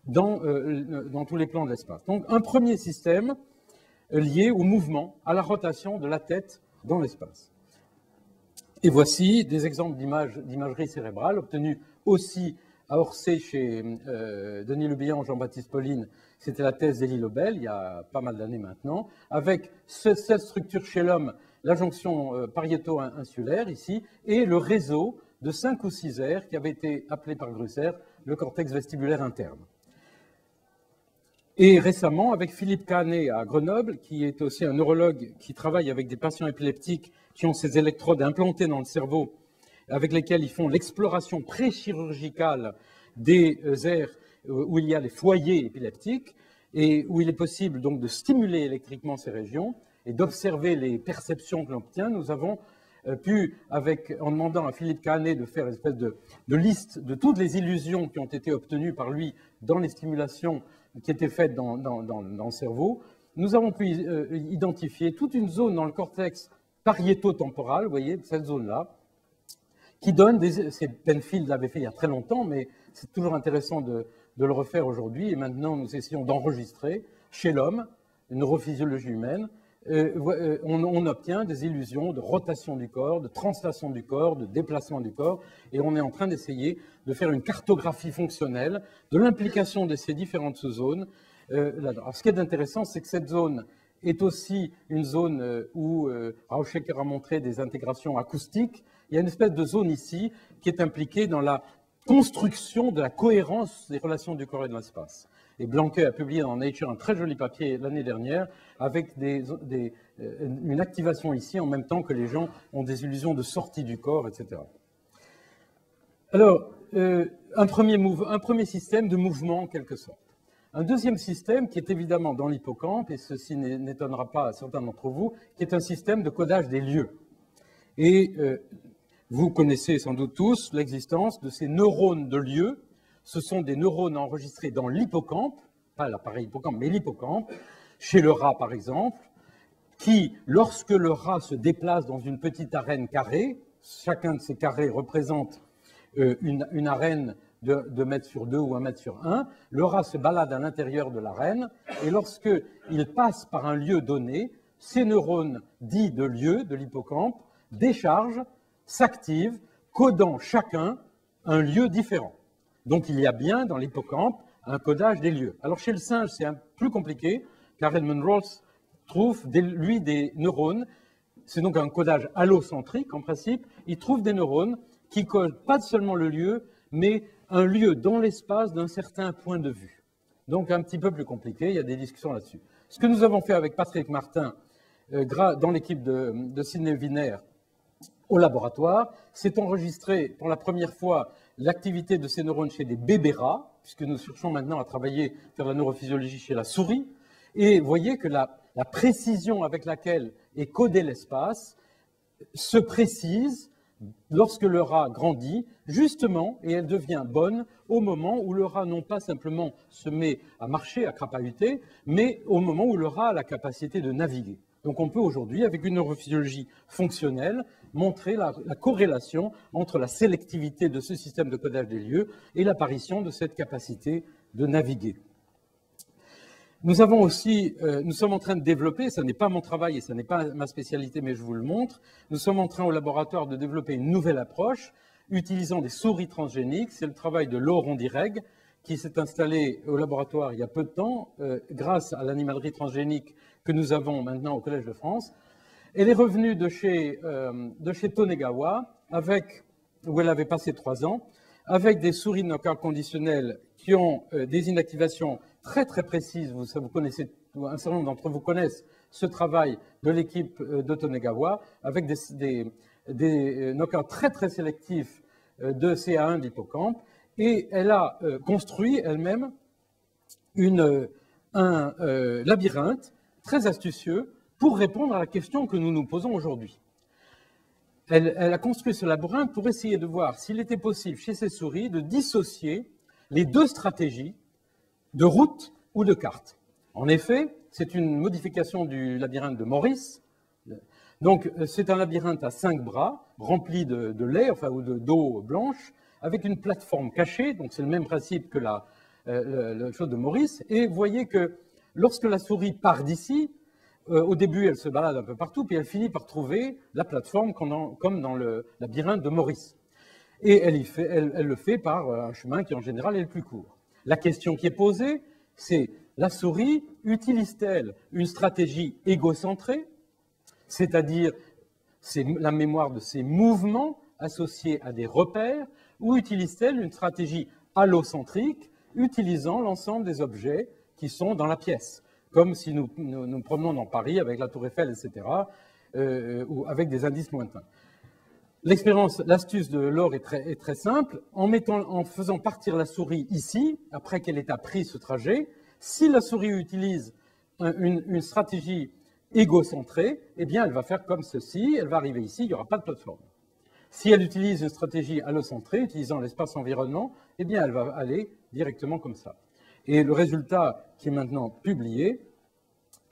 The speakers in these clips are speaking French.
dans tous les plans de l'espace. Donc un premier système lié au mouvement, à la rotation de la tête dans l'espace. Et voici des exemples d'imagerie cérébrale obtenus aussi à Orsay chez Denis Le Bihan, Jean-Baptiste Pauline. C'était la thèse d'Élie Lobel, il y a pas mal d'années maintenant, avec cette structure chez l'homme, la jonction pariéto-insulaire ici, et le réseau de 5 ou 6 aires qui avait été appelé par Grusser le cortex vestibulaire interne. Et récemment, avec Philippe Canet à Grenoble, qui est aussi un neurologue qui travaille avec des patients épileptiques qui ont ces électrodes implantées dans le cerveau, avec lesquels ils font l'exploration pré-chirurgicale des aires où il y a les foyers épileptiques et où il est possible donc de stimuler électriquement ces régions et d'observer les perceptions que l'on obtient. Nous avons pu, en demandant à Philippe Canet de faire une espèce de liste de toutes les illusions qui ont été obtenues par lui dans les stimulations qui étaient faites dans le cerveau, nous avons pu identifier toute une zone dans le cortex pariéto-temporal, vous voyez, cette zone-là, qui donne c'est Penfield l'avait fait il y a très longtemps, mais c'est toujours intéressant de le refaire aujourd'hui. Et maintenant, nous essayons d'enregistrer chez l'homme, une neurophysiologie humaine, on obtient des illusions de rotation du corps, de translation du corps, de déplacement du corps, et on est en train d'essayer de faire une cartographie fonctionnelle de l'implication de ces différentes zones. Alors, ce qui est intéressant, c'est que cette zone est aussi une zone où Rauschecker a montré des intégrations acoustiques. Il y a une espèce de zone ici qui est impliquée dans la construction de la cohérence des relations du corps et de l'espace. Et Blanquet a publié dans Nature un très joli papier l'année dernière avec une activation ici en même temps que les gens ont des illusions de sortie du corps, etc. Alors, un premier système de mouvement en quelque sorte. Un deuxième système qui est évidemment dans l'hippocampe, et ceci n'étonnera pas certains d'entre vous, qui est un système de codage des lieux. Et vous connaissez sans doute tous l'existence de ces neurones de lieu. Ce sont des neurones enregistrés dans l'hippocampe, pas l'appareil hippocampe, mais l'hippocampe, chez le rat par exemple, qui, lorsque le rat se déplace dans une petite arène carrée, chacun de ces carrés représente une arène de 2 mètres sur 2 ou 1 mètre sur 1, le rat se balade à l'intérieur de l'arène, et lorsqu'il passe par un lieu donné, ces neurones dits de lieu, de l'hippocampe, déchargent, s'activent, codant chacun un lieu différent. Donc il y a bien dans l'hippocampe un codage des lieux. Alors chez le singe, c'est un peu plus compliqué, car Edmund Ross trouve, lui, des neurones, c'est donc un codage allocentrique en principe, il trouve des neurones qui codent pas seulement le lieu, mais un lieu dans l'espace d'un certain point de vue. Donc un petit peu plus compliqué, il y a des discussions là-dessus. Ce que nous avons fait avec Patrick Martin, dans l'équipe de Sidney Wiener, au laboratoire, c'est enregistrer pour la première fois l'activité de ces neurones chez des bébés rats, puisque nous cherchons maintenant à travailler sur la neurophysiologie chez la souris. Et vous voyez que la précision avec laquelle est codé l'espace se précise lorsque le rat grandit, justement, et elle devient bonne au moment où le rat non pas simplement se met à marcher, à crapahuter, mais au moment où le rat a la capacité de naviguer. Donc on peut aujourd'hui, avec une neurophysiologie fonctionnelle, montrer la corrélation entre la sélectivité de ce système de codage des lieux et l'apparition de cette capacité de naviguer. Nous avons aussi, nous sommes en train de développer, ce n'est pas mon travail et ce n'est pas ma spécialité, mais je vous le montre, nous sommes en train au laboratoire de développer une nouvelle approche utilisant des souris transgéniques. C'est le travail de Laurent Direg qui s'est installé au laboratoire il y a peu de temps grâce à l'animalerie transgénique que nous avons maintenant au Collège de France. Elle est revenue de chez Tonegawa, où elle avait passé 3 ans, avec des souris de knockout conditionnelles qui ont des inactivations très très précises. Vous connaissez, un certain nombre d'entre vous connaissent ce travail de l'équipe de Tonegawa, avec des knockouts très très sélectifs de CA1 d'hippocampe. Et elle a construit elle-même un labyrinthe très astucieux pour répondre à la question que nous nous posons aujourd'hui. Elle a construit ce labyrinthe pour essayer de voir s'il était possible chez ces souris de dissocier les 2 stratégies de route ou de carte. En effet, c'est une modification du labyrinthe de Morris. Donc, c'est un labyrinthe à 5 bras, rempli de lait, enfin, ou d'eau blanche, avec une plateforme cachée. Donc, c'est le même principe que le chose de Maurice, et vous voyez que lorsque la souris part d'ici, au début, elle se balade un peu partout, puis elle finit par trouver la plateforme comme dans le labyrinthe de Maurice. Et elle le fait par un chemin qui, en général, est le plus court. La question qui est posée, c'est la souris utilise-t-elle une stratégie égocentrée, c'est-à-dire la mémoire de ses mouvements associés à des repères, ou utilise-t-elle une stratégie allocentrique, utilisant l'ensemble des objets qui sont dans la pièce, comme si nous promenons dans Paris avec la Tour Eiffel, etc., ou avec des indices lointains. L'astuce de Laure est très simple. En faisant partir la souris ici, après qu'elle ait appris ce trajet, si la souris utilise une stratégie égocentrée, eh bien, elle va faire comme ceci, elle va arriver ici, il n'y aura pas de plateforme. Si elle utilise une stratégie allocentrée, utilisant l'espace environnant, eh bien, elle va aller directement comme ça. Et le résultat qui est maintenant publié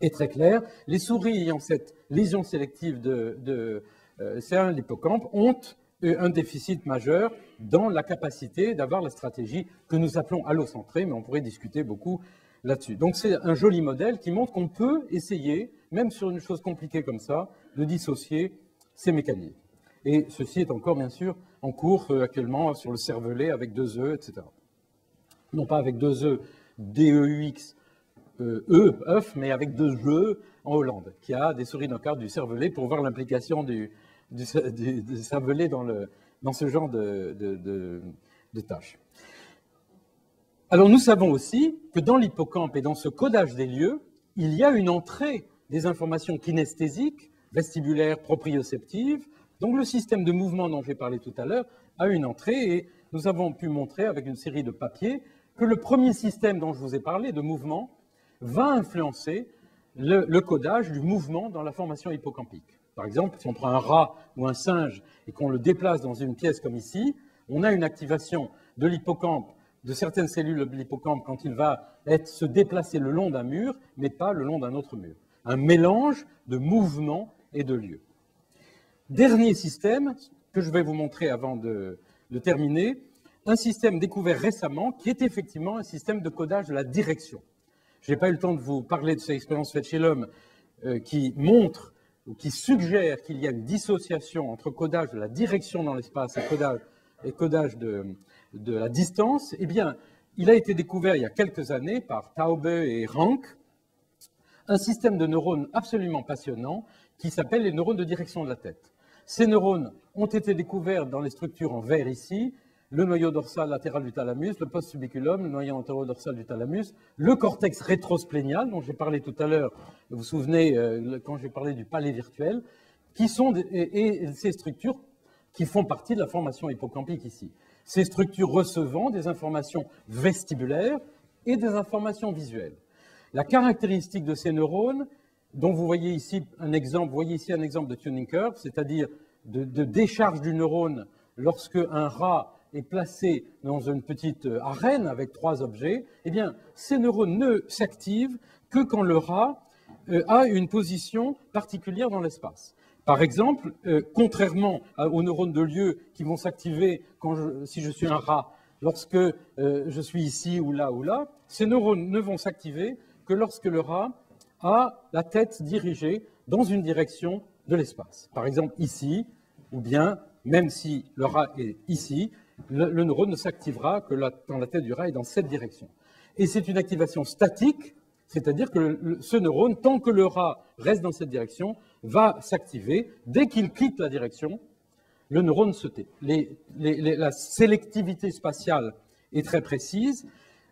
est très clair. Les souris ayant cette lésion sélective de l'hippocampe ont un déficit majeur dans la capacité d'avoir la stratégie que nous appelons allocentrée, mais on pourrait discuter beaucoup là-dessus. Donc c'est un joli modèle qui montre qu'on peut essayer, même sur une chose compliquée comme ça, de dissocier ces mécanismes. Et ceci est encore, bien sûr, en cours actuellement sur le cervelet avec 2 E, etc. Non pas avec 2 E, D-E-U-X, œuf, mais avec 2 E en Hollande, qui a des souris knockout du cervelet pour voir l'implication du cervelet dans ce genre de tâches. Alors nous savons aussi que dans l'hippocampe et dans ce codage des lieux, il y a une entrée des informations kinesthésiques, vestibulaires, proprioceptives. Donc le système de mouvement dont j'ai parlé tout à l'heure a une entrée et nous avons pu montrer avec une série de papiers que le premier système dont je vous ai parlé, de mouvement, va influencer le codage du mouvement dans la formation hippocampique. Par exemple, si on prend un rat ou un singe et qu'on le déplace dans une pièce comme ici, on a une activation de l'hippocampe, de certaines cellules de l'hippocampe quand il va se déplacer le long d'un mur, mais pas le long d'un autre mur. Un mélange de mouvement et de lieu. Dernier système que je vais vous montrer avant de terminer, un système découvert récemment qui est effectivement un système de codage de la direction. Je n'ai pas eu le temps de vous parler de cette expérience faite chez l'homme qui montre ou qui suggère qu'il y a une dissociation entre codage de la direction dans l'espace et codage de la distance. Eh bien, il a été découvert il y a quelques années par Taube et Rank un système de neurones absolument passionnant qui s'appelle les neurones de direction de la tête. Ces neurones ont été découverts dans les structures en vert ici, le noyau dorsal latéral du thalamus, le post-subiculum, le noyau antéro-dorsal du thalamus, le cortex rétrosplénial, dont j'ai parlé tout à l'heure, vous vous souvenez quand j'ai parlé du palais virtuel, qui sont et ces structures qui font partie de la formation hippocampique ici. Ces structures recevant des informations vestibulaires et des informations visuelles. La caractéristique de ces neurones, dont vous voyez ici un exemple, de tuning curve, c'est-à-dire de décharge du neurone lorsque un rat est placé dans une petite arène avec 3 objets, eh bien, ces neurones ne s'activent que quand le rat a une position particulière dans l'espace. Par exemple, contrairement aux neurones de lieu qui vont s'activer si je suis un rat, lorsque je suis ici ou là, ces neurones ne vont s'activer que lorsque le rat a la tête dirigée dans une direction de l'espace. Par exemple ici, ou bien même si le rat est ici, le neurone ne s'activera que quand la tête du rat est dans cette direction. Et c'est une activation statique, c'est-à-dire que ce neurone, tant que le rat reste dans cette direction, va s'activer. Dès qu'il quitte la direction, le neurone se tait. La sélectivité spatiale est très précise.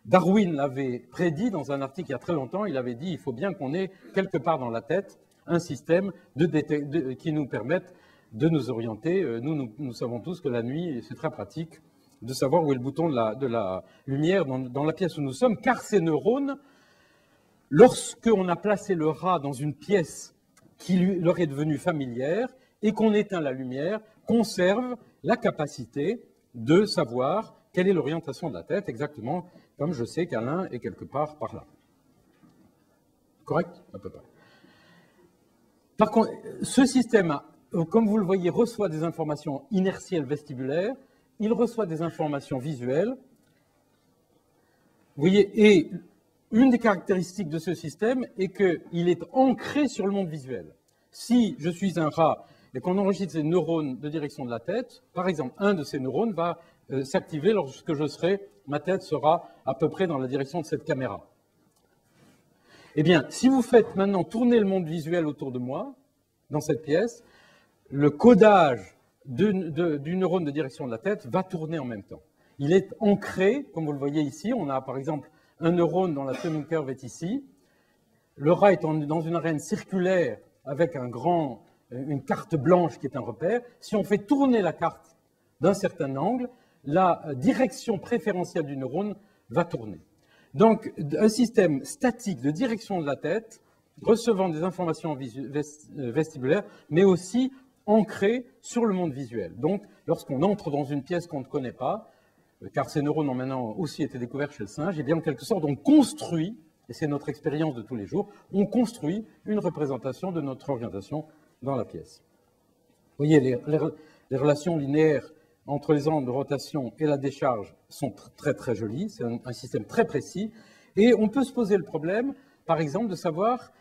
Darwin l'avait prédit dans un article il y a très longtemps. Il avait dit qu'il faut bien qu'on ait quelque part dans la tête un système qui nous permette de nous orienter. Nous savons tous que la nuit, c'est très pratique de savoir où est le bouton de la lumière dans la pièce où nous sommes, car ces neurones, lorsqu'on a placé le rat dans une pièce qui leur est devenue familière et qu'on éteint la lumière, conservent la capacité de savoir quelle est l'orientation de la tête, exactement comme je sais qu'Alain est quelque part par là. Correct? À peu près. Par contre, ce système, comme vous le voyez, reçoit des informations inertielles vestibulaires, il reçoit des informations visuelles, voyez, et une des caractéristiques de ce système est qu'il est ancré sur le monde visuel. Si je suis un rat et qu'on enregistre ces neurones de direction de la tête, par exemple, un de ces neurones va s'activer lorsque ma tête sera à peu près dans la direction de cette caméra. Eh bien, si vous faites maintenant tourner le monde visuel autour de moi, dans cette pièce, le codage du neurone de direction de la tête va tourner en même temps. Il est ancré, comme vous le voyez ici, on a par exemple un neurone dont la timing curve est ici. Le rat est dans une arène circulaire avec une carte blanche qui est un repère. Si on fait tourner la carte d'un certain angle, la direction préférentielle du neurone va tourner. Donc, un système statique de direction de la tête, recevant des informations vestibulaires, mais aussi ancré sur le monde visuel. Donc, lorsqu'on entre dans une pièce qu'on ne connaît pas, car ces neurones ont maintenant aussi été découverts chez le singe, et bien en quelque sorte, on construit, et c'est notre expérience de tous les jours, on construit une représentation de notre orientation dans la pièce. Vous voyez, les relations linéaires entre les angles de rotation et la décharge sont très très jolies, c'est un système très précis, et on peut se poser le problème, par exemple, de savoir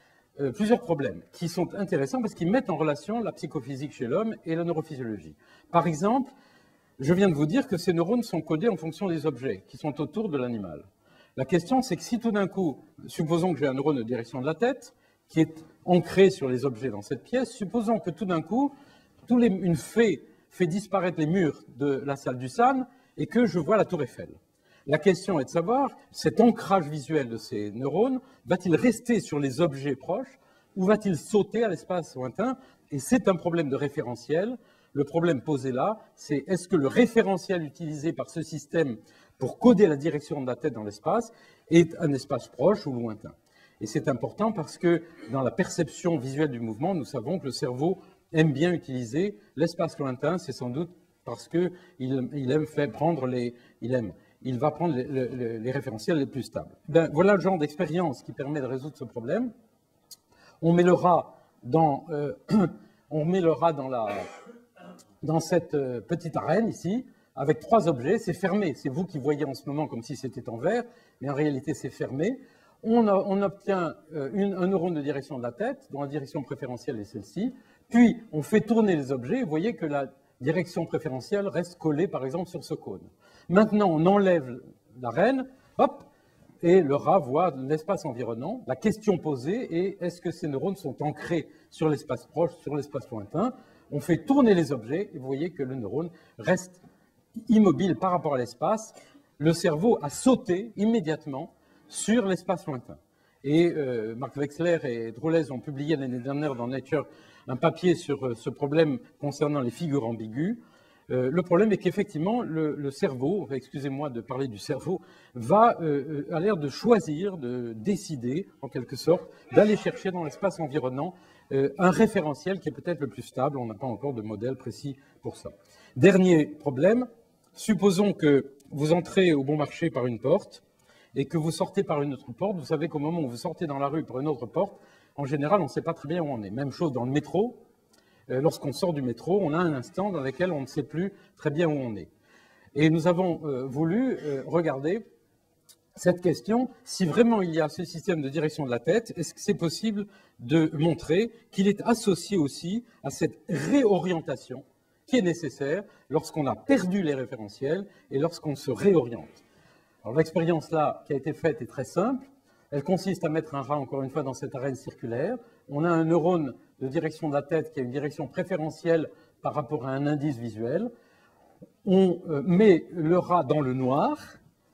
plusieurs problèmes qui sont intéressants parce qu'ils mettent en relation la psychophysique chez l'homme et la neurophysiologie. Par exemple, je viens de vous dire que ces neurones sont codés en fonction des objets qui sont autour de l'animal. La question, c'est que si tout d'un coup, supposons que j'ai un neurone de direction de la tête qui est ancré sur les objets dans cette pièce, supposons que tout d'un coup, une fée fait disparaître les murs de la salle du SAN et que je vois la tour Eiffel. La question est de savoir, cet ancrage visuel de ces neurones, va-t-il rester sur les objets proches ou va-t-il sauter à l'espace lointain? Et c'est un problème de référentiel. Le problème posé là, c'est est-ce que le référentiel utilisé par ce système pour coder la direction de la tête dans l'espace est un espace proche ou lointain? Et c'est important parce que dans la perception visuelle du mouvement, nous savons que le cerveau aime bien utiliser l'espace lointain, c'est sans doute parce qu'il aime prendre il va prendre les référentiels les plus stables. Ben, voilà le genre d'expérience qui permet de résoudre ce problème. On met le rat dans cette petite arène ici, avec 3 objets, c'est fermé. C'est vous qui voyez en ce moment comme si c'était en vert, mais en réalité c'est fermé. On obtient un neurone de direction de la tête, dont la direction préférentielle est celle-ci, puis on fait tourner les objets, et vous voyez que la direction préférentielle reste collée par exemple sur ce cône. Maintenant on enlève l'arène, hop, et le rat voit l'espace environnant. La question posée est, est-ce que ces neurones sont ancrés sur l'espace proche, sur l'espace lointain? On fait tourner les objets, et vous voyez que le neurone reste immobile par rapport à l'espace. Le cerveau a sauté immédiatement sur l'espace lointain. Et Mark Wexler et Droulez ont publié l'année dernière dans Nature un papier sur ce problème concernant les figures ambiguës. Le problème est qu'effectivement, le cerveau, excusez-moi de parler du cerveau, a l'air de choisir, de décider, en quelque sorte, d'aller chercher dans l'espace environnant un référentiel qui est peut-être le plus stable. On n'a pas encore de modèle précis pour ça. Dernier problème, supposons que vous entrez au bon marché par une porte et que vous sortez par une autre porte. Vous savez qu'au moment où vous sortez dans la rue par une autre porte, en général, on ne sait pas très bien où on est. Même chose dans le métro. Lorsqu'on sort du métro, on a un instant dans lequel on ne sait plus très bien où on est. Et nous avons voulu regarder cette question, si vraiment il y a ce système de direction de la tête, est-ce que c'est possible de montrer qu'il est associé aussi à cette réorientation qui est nécessaire lorsqu'on a perdu les référentiels et lorsqu'on se réoriente. Alors l'expérience là qui a été faite est très simple. Elle consiste à mettre un rat, encore une fois, dans cette arène circulaire. On a un neurone de direction de la tête qui a une direction préférentielle par rapport à un indice visuel. On met le rat dans le noir,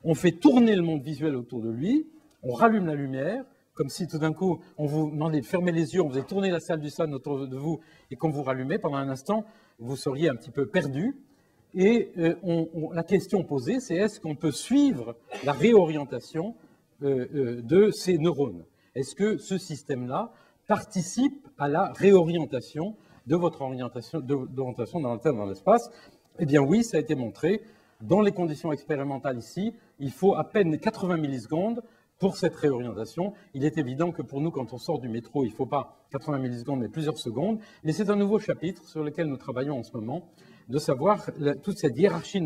on fait tourner le monde visuel autour de lui, on rallume la lumière, comme si tout d'un coup, on vous demandait de fermer les yeux, on faisait tourner la salle du SAN autour de vous, et quand vous rallumez, pendant un instant, vous seriez un petit peu perdu. Et la question posée, c'est est-ce qu'on peut suivre la réorientation de ces neurones? Est-ce que ce système-là participe à la réorientation de votre orientation dans le temps et dans l'espace? Eh bien oui, ça a été montré. Dans les conditions expérimentales ici, il faut à peine 80 millisecondes pour cette réorientation. Il est évident que pour nous, quand on sort du métro, il ne faut pas 80 millisecondes, mais plusieurs secondes. Mais c'est un nouveau chapitre sur lequel nous travaillons en ce moment, de savoir toute cette hiérarchie de mécanismes